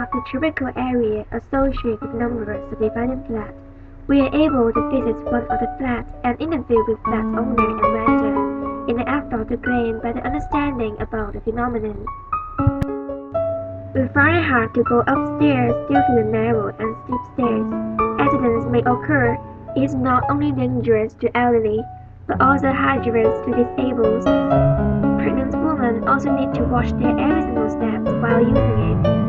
of the geographical area associated with numbers subdivided flats, we are able to visit one of the flats and interview with flat owner and renter in the effort to gain better understanding about the phenomenon. We find it hard to go upstairs due to the narrow and steep stairs. Accidents may occur. It is not only dangerous to elderly, but also hazardous to disabled. Pregnant women also need to watch their every single step while using it.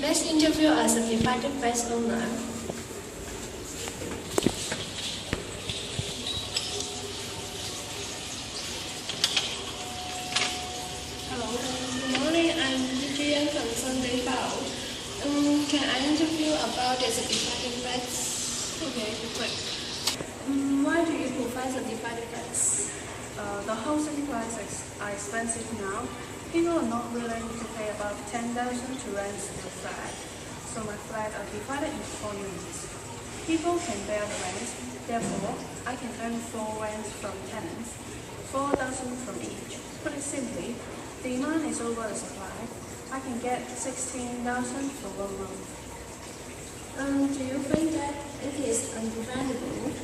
Let's interview a certified flat owner. Hello, good morning. I'm Vivian from Sunday Bao. Can I interview about the certified flats? Okay, great. Why do you provide certified flats? The housing prices are expensive now. People are not willing to pay about 10,000 to rent a flat, so my flat are divided into 4 units. People can bear the rent, therefore I can earn 4 rents from tenants, 4,000 from each. Put it simply, demand is over the supply. I can get 16,000 for 1 month. Do you think that it is undividable?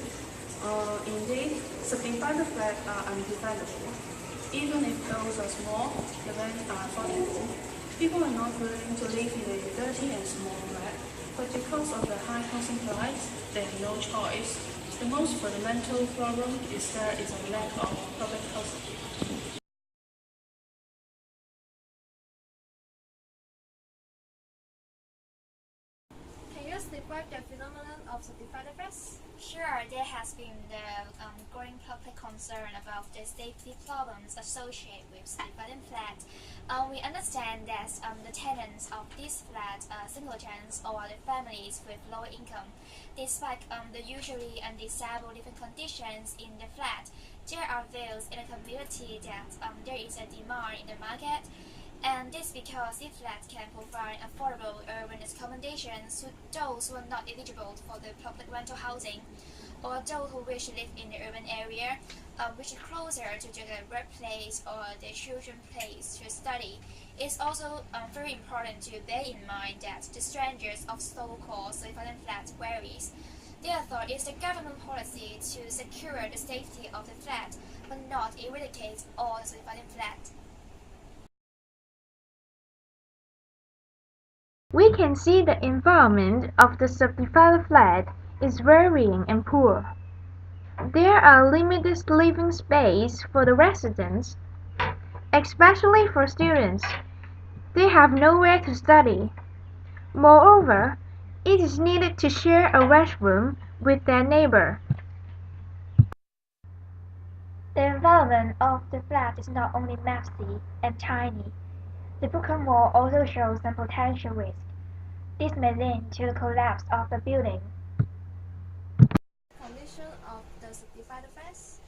Indeed, subdivided flats are undividable. Even if those are small, the rents are affordable. People are not willing to live in a dirty and small flat, but because of the high housing price, they have no choice. The most fundamental problem is there is a lack of public housing. Can you describe the phenomenon of certified flats? Sure, there has been the growing public concern about the safety problems associated with certified flats. We understand that the tenants of these flats are singletons or the families with low income. Despite the usually undesirable living conditions in the flat, there are views in the community that there is a demand in the market. And this because these flats can provide affordable urban accommodations to those who are not eligible for the public rental housing, or those who wish to live in the urban area, which is closer to the workplace or the children's place to study. It's also very important to bear in mind that the standards of so-called certified flats varies. Therefore, it's the government policy to secure the safety of the flat, but not eradicate all the certified flats. We can see the environment of the subdivided flat is varying and poor. There are limited living space for the residents, especially for students. They have nowhere to study. Moreover, it is needed to share a restroom with their neighbor. The environment of the flat is not only messy and tiny. The broken wall also shows some potential risk. This may lead to the collapse of the building. Condition of the certified flats?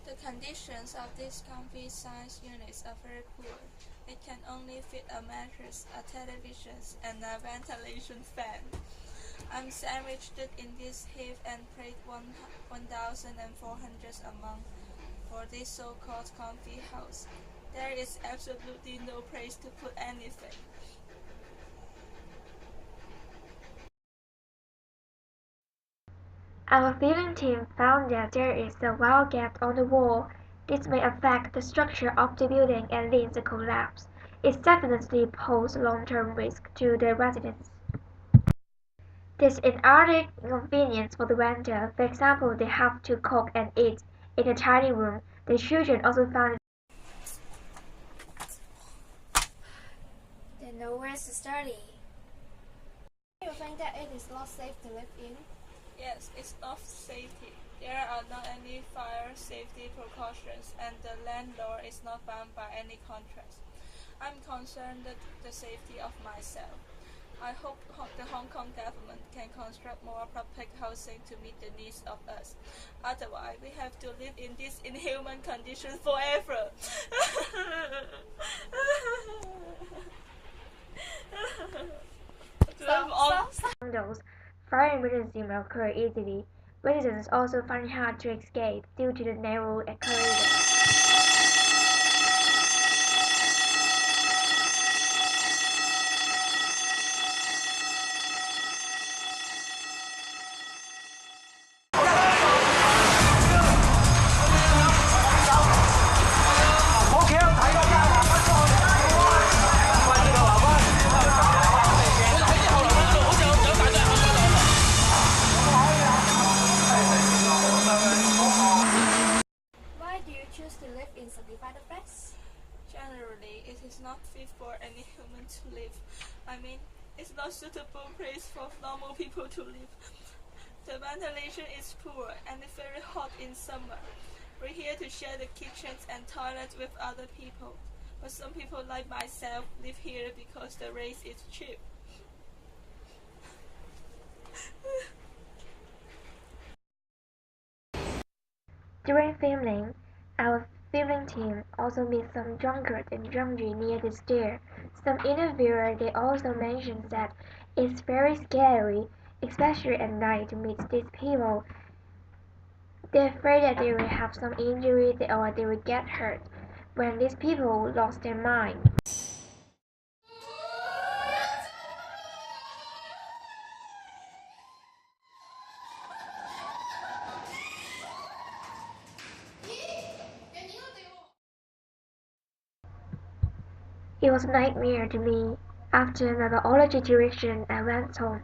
The conditions of these comfy science units are very poor. It can only fit a mattress, a television, and a ventilation fan. I'm sandwiched in this heap and paid 1,400 a month for this so-called comfy house. There is absolutely no place to put anything. Our viewing team found that there is a wide gap on the wall. This may affect the structure of the building and lead to collapse. It definitely poses long-term risk to the residents. This is added inconvenience for the renter. For example, they have to cook and eat in a tiny room. The children also found They know where to study. Do you think that it is not safe to live in? Yes, it's not safety. There are not any fire safety precautions, and the landlord is not bound by any contracts. I'm concerned with the safety of myself. I hope the Hong Kong government can construct more public housing to meet the needs of us. Otherwise, we have to live in these inhuman conditions forever. condos Fire emergency may occur easily. Residents also find it hard to escape due to the narrow corridor. Why do you choose to live in subdivided flats? Generally, it is not fit for any human to live. I mean, it's not suitable place for normal people to live. The ventilation is poor and it's very hot in summer. We're here to share the kitchens and toilets with other people. But some people like myself live here because the rate is cheap. During filming, our filming team also met some drunkards and drunkery near the stair. Some interviewer they also mentioned that it's very scary, especially at night, to meet these people. They're afraid that they will have some injury or they will get hurt when these people lost their mind. It was a nightmare to me. After my biology tuition I went home,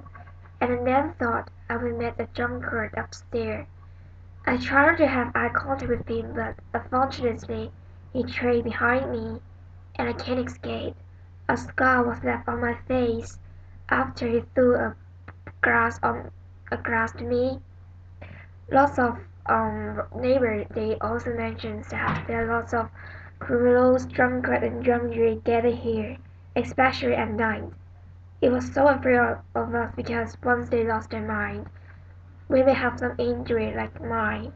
and I then thought I would meet a drunkard upstairs. I tried to have eye contact with him, but unfortunately he trailed behind me, and I can't escape. A scar was left on my face after he threw a glass to me. Lots of neighbors they also mentioned that there are lots of criminals, drunkards and drunkery gathered here, especially at night. It was so afraid of us because once they lost their mind, we may have some injury like mine.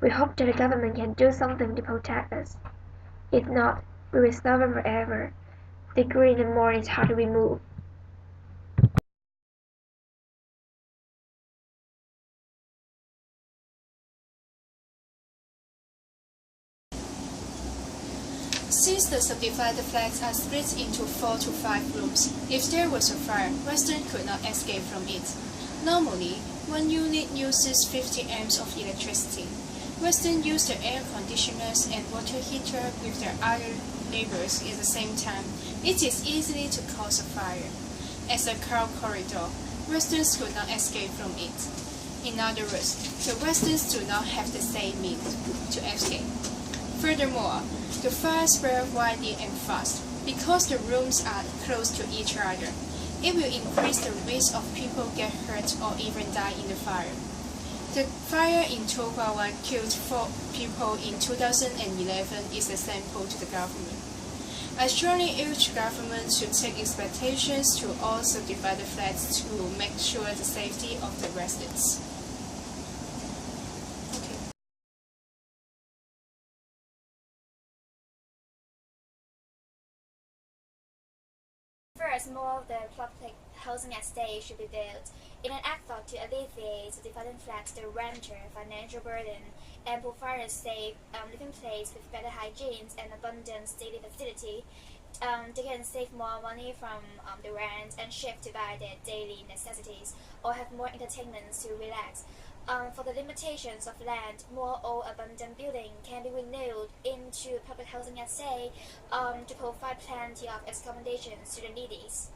We hope that the government can do something to protect us. If not, we will suffer forever. The green and more is hard to remove. Since the subdivided flats are split into 4 to 5 rooms, if there was a fire, residents could not escape from it. Normally, one unit uses 50 amps of electricity. Residents use the air conditioners and water heater with their other neighbors at the same time. It is easy to cause a fire. As a crowd corridor, residents could not escape from it. In other words, the residents do not have the same means to escape. Furthermore, the fire spread widely and fast. Because the rooms are close to each other, it will increase the risk of people get hurt or even die in the fire. The fire in Tokugawa killed 4 people in 2011 is a sample to the government. I strongly urge government to take expectations to all subdivided flats to make sure the safety of the residents. First, more of the public housing estate should be built in an effort to alleviate the dividend flats the renter financial burden and provide a safe living place with better hygiene and abundant daily facility. They can save more money from the rent and shift to buy their daily necessities or have more entertainment to relax. For the limitations of land, more old abandoned building can be renewed into public housing estate to provide plenty of accommodations to the needies.